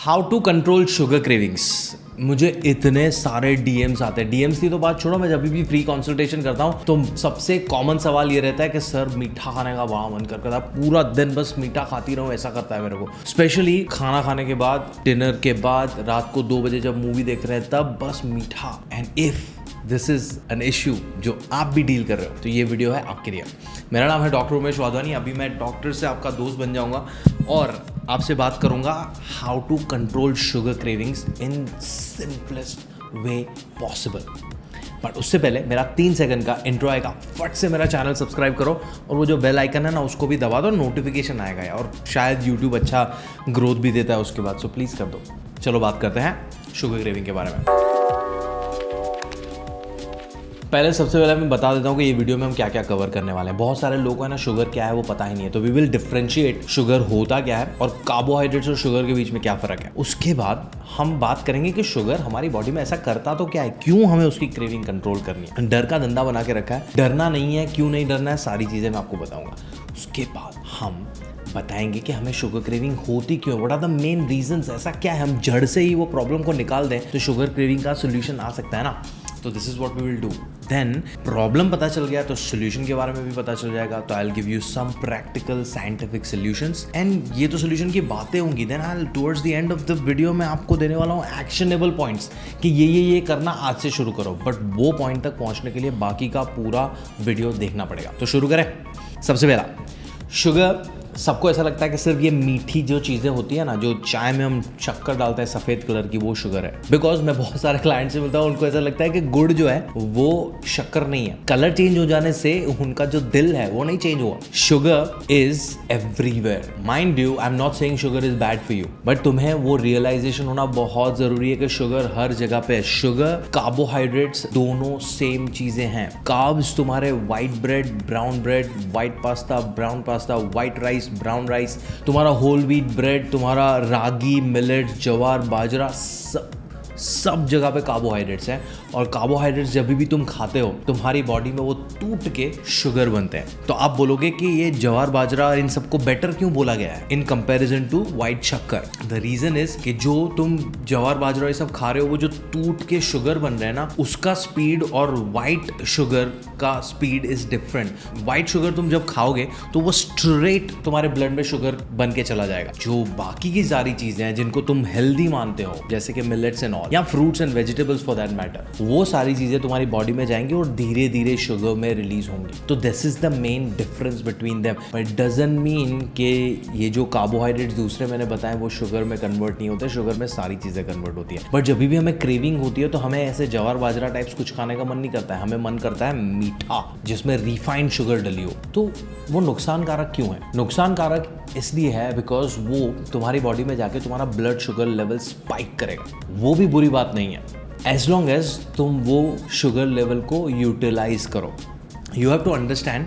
How to control sugar cravings. मुझे इतने सारे डीएम्स आते हैं। डीएम्स की तो बात छोड़ो, मैं जब भी फ्री कंसल्टेशन करता हूँ तो सबसे कॉमन सवाल ये रहता है कि सर मीठा खाने का बड़ा मन करता है, पूरा दिन बस मीठा खाती रहूँ, ऐसा करता है मेरे को। स्पेशली खाना खाने के बाद, डिनर के बाद, रात को 2 बजे जब मूवी देख रहे हैं तब बस मीठा। And if this is an issue जो आप भी डील कर रहे हो तो ये वीडियो है आपके लिए। मेरा नाम है डॉक्टर उमेश वाधवानी। अभी मैं डॉक्टर से आपका दोस्त बन जाऊंगा और आपसे बात करूंगा how to control sugar cravings in simplest way possible. But उससे पहले मेरा 3 सेकंड का इंट्रो आएगा, फट से मेरा चैनल सब्सक्राइब करो और वो जो बेल आइकन है ना उसको भी दबा दो, नोटिफिकेशन आएगा और शायद यूट्यूब अच्छा ग्रोथ भी देता है उसके बाद, सो प्लीज़ कर दो। चलो बात करते हैं शुगर क्रेविंग के बारे में। पहले सबसे पहले मैं बता देता हूँ कि ये वीडियो में हम क्या क्या कवर करने वाले हैं। बहुत सारे लोगों को है ना शुगर क्या है वो पता ही नहीं है, तो वी विल डिफरेंशिएट शुगर होता क्या है और कार्बोहाइड्रेट्स और शुगर के बीच में क्या फ़र्क है। उसके बाद हम बात करेंगे कि शुगर हमारी बॉडी में ऐसा करता तो क्या है, क्यों हमें उसकी क्रेविंग कंट्रोल करनी है। डर का धंधा बना के रखा है, डरना नहीं है, क्यों नहीं डरना है, सारी चीज़ें मैं आपको बताऊँगा। उसके बाद हम बताएंगे कि हमें शुगर क्रेविंग होती क्यों, what are the main reasons, ऐसा क्या है, हम जड़ से ही वो प्रॉब्लम को निकाल दें तो शुगर क्रेविंग का सोल्यूशन आ सकता है ना। तो this is what we will do. Then problem पता चल गया तो सोल्यूशन के बारे में भी पता चल जाएगा। तो I will give you some practical scientific solutions and ये तो सोल्यूशन की बातें होंगी। Then I will towards the end of the video मैं आपको देने वाला हूँ एक्शनेबल पॉइंट्स कि ये करना आज से शुरू करो। बट वो पॉइंट तक पहुँचने के लिए बाकी का पूरा वीडियो देखना पड़ेगा। तो शुरू करें। सबसे पहला, शुगर सबको ऐसा लगता है कि सिर्फ ये मीठी जो चीज़ें होती है ना, जो चाय में हम शक्कर डालते हैं सफ़ेद कलर की, वो शुगर है। बिकॉज मैं बहुत सारे क्लाइंट से मिलता हूँ, उनको ऐसा लगता है कि गुड़ जो है वो शक्कर नहीं है। कलर चेंज हो जाने से उनका जो दिल है वो नहीं चेंज हुआ। Sugar is everywhere. Mind you, I am not saying sugar is bad for you, but तुम्हें वो रियलाइजेशन होना बहुत ज़रूरी है कि शुगर हर जगह पे है। शुगर, कार्बोहाइड्रेट्स दोनों सेम चीज़ें हैं। कार्ब्स तुम्हारे white bread, brown bread, white pasta, brown pasta, white rice, brown rice, तुम्हारा होल व्हीट ब्रेड, तुम्हारा रागी, मिलेट, ज्वार, बाजरा, सब जगह पे कार्बोहाइड्रेट्स हैं। और कार्बोहाइड्रेट्स जब भी तुम खाते हो तुम्हारी बॉडी में वो टूट के शुगर बनते हैं। तो आप बोलोगे कि ये ज्वार, बाजरा, इन सबको बेटर क्यों बोला गया है इन कंपैरिजन टू व्हाइट शक्कर। द रीजन इज कि जो तुम ज्वार, बाजरा ये सब खा रहे हो वो जो टूट के शुगर बन रहे हैं ना, उसका स्पीड और व्हाइट शुगर का speed is different. White sugar तुम जब खाओगे तो वो स्ट्रेट तुम्हारे ब्लड में शुगर बन के चला जाएगा। जो बाकी की सारी चीजें हैं जिनको तुम हेल्दी मानते हो, जैसे कि मिलेट्स एंड ऑल या fruits and vegetables for that matter, वो सारी चीजें तुम्हारी बॉडी में जाएंगी और धीरे धीरे शुगर में रिलीज होंगी। तो this is the main difference between them. But it doesn't mean कि ये जो कार्बोहाइड्रेट्स दूसरे मैंने बताए वो शुगर में कन्वर्ट नहीं होते। शुगर में सारी चीजें कन्वर्ट होती है। बट जब भी हमें क्रेविंग होती है तो हमें ऐसे ज्वार, बाजरा टाइप्स कुछ खाने का मन नहीं करता है, हमें मन करता है मीठा जिसमें रिफाइंड शुगर डली हो। तो वो नुकसानकारक क्यों है? नुकसानकारक इसलिए है बिकॉज वो तुम्हारी बॉडी में जाके तुम्हारा ब्लड शुगर लेवल स्पाइक करेगा। वो भी बुरी बात नहीं है एज लॉन्ग एज तुम वो शुगर लेवल को यूटिलाइज करो। यू हैव टू अंडरस्टैंड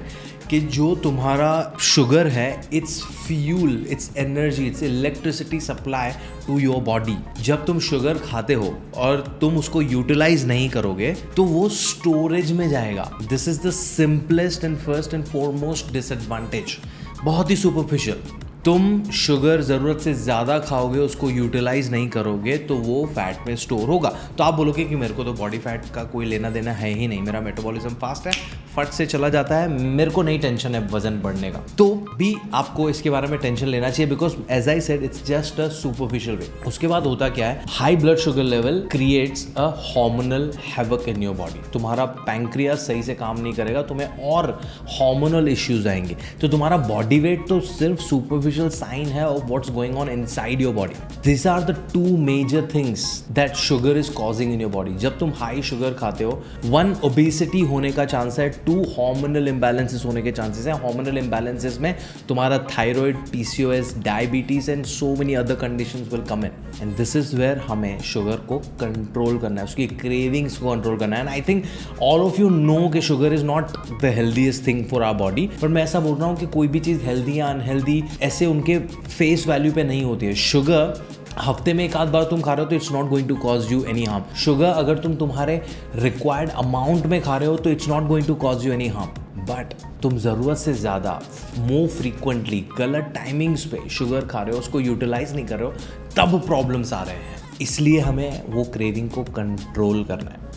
कि जो तुम्हारा शुगर है it's fuel, it's energy, it's electricity supply to your body. जब तुम शुगर खाते हो और तुम उसको यूटिलाइज नहीं करोगे तो वो स्टोरेज में जाएगा। This is the simplest and first and foremost disadvantage. बहुत ही सुपरफिशियल। तुम शुगर ज़रूरत से ज़्यादा खाओगे, उसको यूटिलाइज नहीं करोगे तो वो फैट में स्टोर होगा। तो आप बोलोगे कि मेरे को तो बॉडी फैट का कोई लेना देना है ही नहीं, मेरा मेटाबॉलिज्म फास्ट है, फट से चला जाता है, मेरे को नहीं टेंशन है वजन बढ़ने का। तो भी आपको इसके बारे में टेंशन लेना चाहिए because as I said it's just a superficial way. उसके बाद होता क्या है, high blood sugar level creates a hormonal havoc in your body. तुम्हारा पैंक्रियास सही से काम नहीं करेगा, तुम्हें और हार्मोनल इश्यूज आएंगे। तो तुम्हारा बॉडी वेट तो सिर्फ सुपरफिशियल sign है of what's going on inside your body. These are the two major things that sugar is causing in your body. जब तुम हाई शुगर खाते हो, 1 obesity होने का चांस है, 2 hormonal imbalances होने के चांसेस हैं। hormonal imbalances में तुम्हारा thyroid, PCOS, diabetes and so many other conditions will come in. And this is where हमें शुगर को कंट्रोल करना है, उसकी क्रेविंग्स को कंट्रोल करना है। And I think all of you know कि sugar is not the healthiest thing for our body. But मैं ऐसा बोल रहा हूँ कि कोई भी चीज़ हेल्दी या अनहेल्दी ऐसे उनके फेस वैल्यू पे नहीं होती है। शुगर हफ्ते में एक आध बार तुम खा रहे हो तो it's not going to cause you any harm. Sugar अगर तुम तुम्हारे रिक्वायर्ड अमाउंट में खा रहे हो तो it's not going to cause you any harm. But तुम ज़रूरत से ज़्यादा मोर फ्रीक्वेंटली गलत टाइमिंग्स पे शुगर खा रहे हो, उसको यूटिलाइज नहीं कर रहे हो, तब प्रॉब्लम्स आ रहे हैं। इसलिए हमें वो क्रेविंग को कंट्रोल करना है।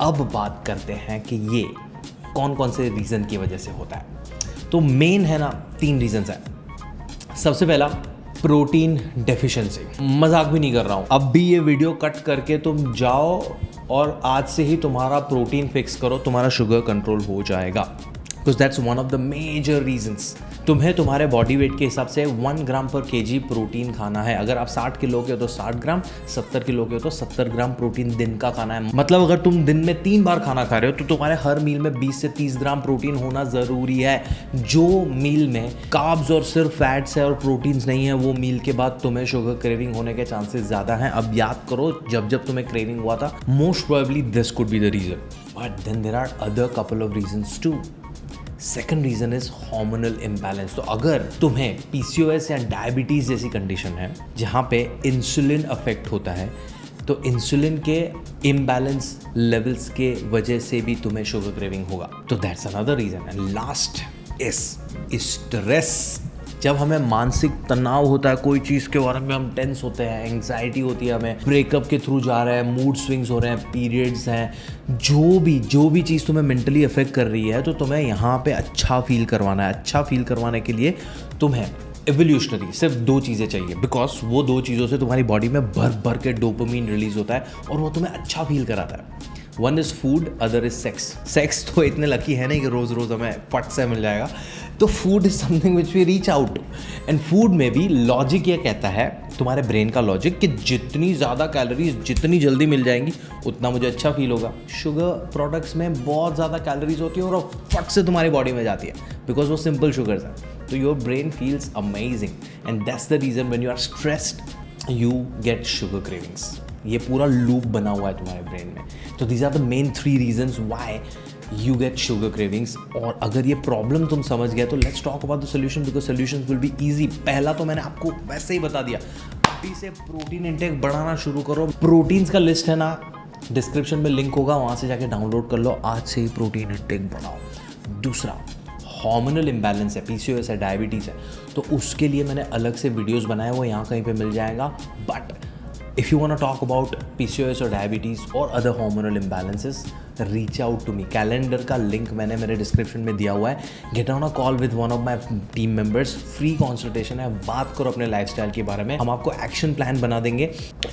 अब बात करते हैं कि ये कौन कौन से रीज़न की वजह से होता है। तो मेन है ना 3 रीजंस है। सबसे पहला प्रोटीन डेफिशिएंसी। मजाक भी नहीं कर रहा हूँ, अब भी ये वीडियो कट करके तुम जाओ और आज से ही तुम्हारा प्रोटीन फिक्स करो, तुम्हारा शुगर कंट्रोल हो जाएगा। Because that's one of the major reasons. तुम्हें तुम्हारे बॉडी वेट के हिसाब से 1 ग्राम पर केजी प्रोटीन खाना है। अगर आप 60 किलो के हो तो 60 ग्राम, 70 किलो के हो तो 70 ग्राम प्रोटीन दिन का खाना है। मतलब अगर तुम दिन में 3 बार खाना खा रहे हो तो तुम्हारे हर मील में 20 से 30 ग्राम प्रोटीन होना ज़रूरी है। जो मील में कार्ब्स और सिर्फ फैट्स है और प्रोटीन्स नहीं है, वो मील के बाद तुम्हें शुगर क्रेविंग होने के चांसेस ज़्यादा हैं। अब याद करो जब जब तुम्हें क्रेविंग हुआ था, most probably this could be the reason, but then there are other couple of reasons too. Second reason is hormonal imbalance. तो अगर तुम्हें पीसीओएस या डायबिटीज जैसी कंडीशन है जहाँ पे इंसुलिन अफेक्ट होता है, तो इंसुलिन के इम्बैलेंस लेवल्स के वजह से भी तुम्हें शुगर क्रेविंग होगा। तो that's another reason. And last is stress. जब हमें मानसिक तनाव होता है, कोई चीज़ के बारे में हम टेंस होते हैं, एंग्जाइटी होती है, हमें ब्रेकअप के थ्रू जा रहे हैं, मूड स्विंग्स हो रहे हैं, पीरियड्स हैं, जो भी चीज़ तुम्हें मेंटली अफेक्ट कर रही है, तो तुम्हें यहाँ पे अच्छा फील करवाना है। अच्छा फील करवाने के लिए तुम्हें एवोल्यूशनरी सिर्फ 2 चीज़ें चाहिए, बिकॉज वो 2 चीज़ों से तुम्हारी बॉडी में भर भर के डोपामिन रिलीज होता है और वो तुम्हें अच्छा फील कराता है। One is food, other is sex. Sex तो इतने लकी है नहीं कि रोज़ रोज़ हमें फट से मिल जाएगा, तो food is something which we reach out. And food में भी लॉजिक ये कहता है, तुम्हारे ब्रेन का लॉजिक, कि जितनी ज़्यादा कैलोरीज जितनी जल्दी मिल जाएंगी उतना मुझे अच्छा फील होगा। शुगर प्रोडक्ट्स में बहुत ज़्यादा कैलोरीज होती है और फट से तुम्हारी बॉडी में जाती है, बिकॉज वो सिंपल शुगर्स हैं। तो your brain feels amazing and that's the reason when you are stressed you get sugar cravings. ये पूरा लूप बना हुआ है तुम्हारे ब्रेन में। तो these are the main 3 reasons why you get sugar cravings. और अगर ये प्रॉब्लम तुम समझ गए तो let's talk about the solution, because solutions will be easy. पहला तो मैंने आपको वैसे ही बता दिया, अभी से प्रोटीन इंटेक बढ़ाना शुरू करो। प्रोटीन्स का लिस्ट है ना, डिस्क्रिप्शन में लिंक होगा, वहाँ से जाके डाउनलोड कर लो। आज से ही प्रोटीन इंटेक बढ़ाओ। दूसरा हार्मोनल इम्बैलेंस है, पीसीओएस है, डायबिटीज़ है, तो उसके लिए मैंने अलग से वीडियोस बनाए, वो यहाँ कहीं पे मिल जाएगा। But if you want to talk about PCOS or diabetes or other hormonal imbalances, reach out to me. Calendar का लिंक मैंने मेरे डिस्क्रिप्शन में दिया हुआ है। Get on a call with one of my team members, free consultation है। बात करो अपने लाइफस्टाइल के बारे में, हम आपको एक्शन प्लान बना देंगे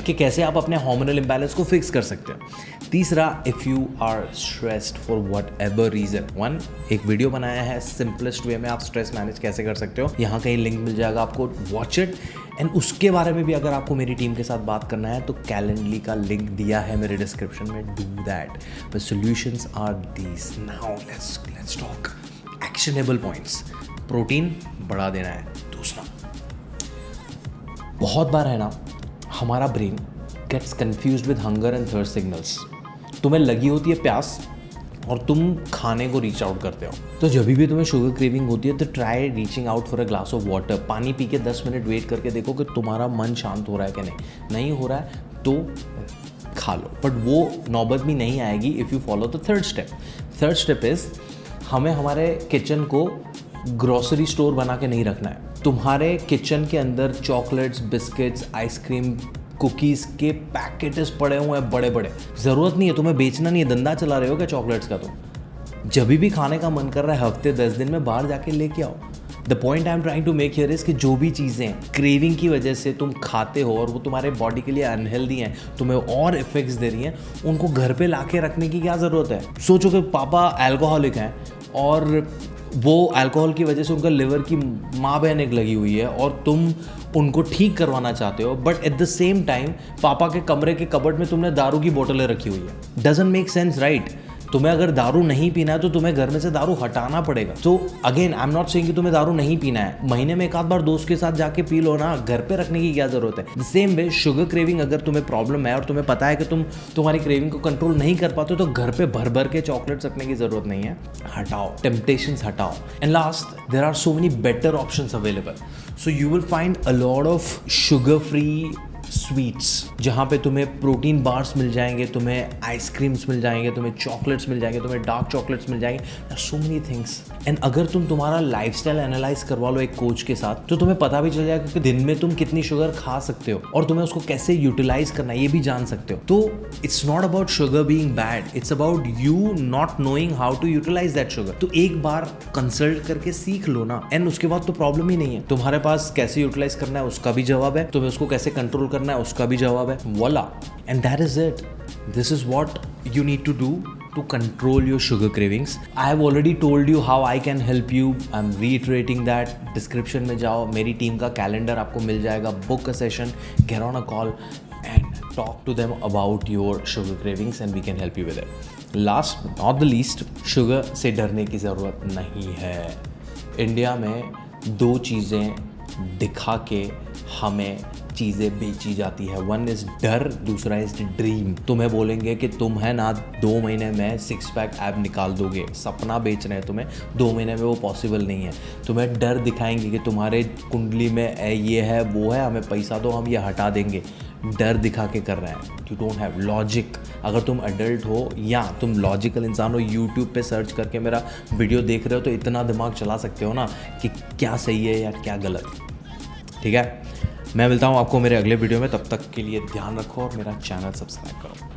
कि कैसे आप अपने हार्मोनल इम्बैलेंस को फिक्स कर सकते हो। तीसरा, if you are stressed for whatever reason, एक वीडियो बनाया है सिंपलेस्ट वे में आप स्ट्रेस मैनेज कैसे कर सकते हो, यहाँ कहीं लिंक मिल जाएगा आपको, वॉच इट। एंड उसके बारे में भी अगर आपको मेरी टीम के साथ बात करना है तो कैलेंडली का लिंक दिया है मेरे डिस्क्रिप्शन में, do that. But solutions are these. Now let's talk actionable points. Protein बढ़ा देना है। दूसरा, बहुत बार है ना हमारा brain gets confused with hunger and thirst signals. तुम्हें लगी होती है प्यास और तुम खाने को रीच आउट करते हो, तो जब भी तुम्हें शुगर क्रेविंग होती है तो try reaching out for a glass of water. पानी पी के 10 मिनट वेट करके देखो कि तुम्हारा मन शांत हो रहा है कि नहीं हो रहा है तो खा लो। बट वो नौबत भी नहीं आएगी if you follow the third step. Third step is, हमें हमारे किचन को ग्रोसरी स्टोर बना के नहीं रखना है। तुम्हारे किचन के अंदर चॉकलेट्स, बिस्किट्स, आइसक्रीम, कुकीज़ के पैकेट्स पड़े हुए हैं बड़े बड़े। ज़रूरत नहीं है, तुम्हें बेचना नहीं है, धंधा चला रहे हो क्या चॉकलेट्स का? तुम जब भी खाने का मन कर रहा है हफ्ते 10 दिन में बाहर जाके लेके आओ। The point I am trying to make here is कि जो भी चीज़ें क्रेविंग की वजह से तुम खाते हो और वो तुम्हारे बॉडी के लिए अनहेल्दी हैं, तुम्हें और इफेक्ट्स दे रही हैं, उनको घर पे लाके रखने की क्या ज़रूरत है? सोचो कि पापा अल्कोहलिक हैं और वो अल्कोहल की वजह से उनका लिवर की माँ बहन एक लगी हुई है और तुम उनको ठीक करवाना चाहते हो, but at the same time पापा के कमरे के कबर्ड में तुमने दारू की बोतलें रखी हुई है। Doesn't make sense, right? तुम्हें अगर दारू नहीं पीना है तो तुम्हें घर में से दारू हटाना पड़ेगा। तो again I am not saying कि तुम्हें दारू नहीं पीना है, महीने में 1 आध बार दोस्त के साथ जाके पी लो ना, घर पे रखने की क्या जरूरत है? The same way sugar craving, अगर तुम्हें प्रॉब्लम है और तुम्हें पता है कि तुम्हारी क्रेविंग को कंट्रोल नहीं कर पाते तो घर पे भर भर के चॉकलेट्स रखने की जरूरत नहीं है। हटाओ, टेम्पटेशंस हटाओ। And last, there are so many better options available, so you will find a lot of sugar free sweets, जहाँ पे तुम्हें प्रोटीन बार्स मिल जाएंगे, तुम्हें आइसक्रीम्स मिल जाएंगे, तुम्हें चॉकलेट्स मिल जाएंगे, तुम्हें डार्क चॉकलेट्स मिल जाएंगे, सो मेनी थिंग्स। एंड अगर तुम तुम्हारा लाइफस्टाइल एनालाइज करवा लो एक कोच के साथ, तो तुम्हें पता भी चल जाएगा कि दिन में तुम कितनी शुगर खा सकते हो और तुम्हें उसको कैसे यूटिलाइज करना है ये भी जान सकते हो। तो it's not about sugar being bad, it's about you not knowing how to utilize that sugar. तो एक बार कंसल्ट करके सीख लो ना, एंड उसके बाद तो प्रॉब्लम ही नहीं है। तुम्हारे पास कैसे यूटिलाइज करना है उसका भी जवाब है, तुम्हें उसको कैसे कंट्रोल करना है उसका भी जवाब है, voila, and that is it. This is what you need to do to control your sugar cravings. I have already told you how I can help you. I'm reiterating that. Description में जाओ, मेरी team का calendar आपको मिल जाएगा, book a session, get on a call and talk to them about your sugar cravings and we can help you with it. Last but not the least, sugar से डरने की ज़रूरत नहीं है। इंडिया में दो चीज़ें दिखा के हमें चीज़ें बेची जाती है, वन इज़ डर, दूसरा इज़ ड्रीम। तुम्हें बोलेंगे कि तुम है ना 2 महीने में 6 पैक ऐप निकाल दोगे, सपना बेच रहे हैं तुम्हें, 2 महीने में वो पॉसिबल नहीं है। तुम्हें डर दिखाएंगे कि तुम्हारे कुंडली में ये है वो है, हमें पैसा दो हम ये हटा देंगे, डर दिखा के कर रहे हैं। You don't have logic. अगर तुम अडल्ट हो या तुम लॉजिकल इंसान हो, यूट्यूब पे सर्च करके मेरा वीडियो देख रहे हो तो इतना दिमाग चला सकते हो ना कि क्या सही है या क्या गलत। ठीक है, मैं मिलता हूँ आपको मेरे अगले वीडियो में, तब तक के लिए ध्यान रखो और मेरा चैनल सब्सक्राइब करो।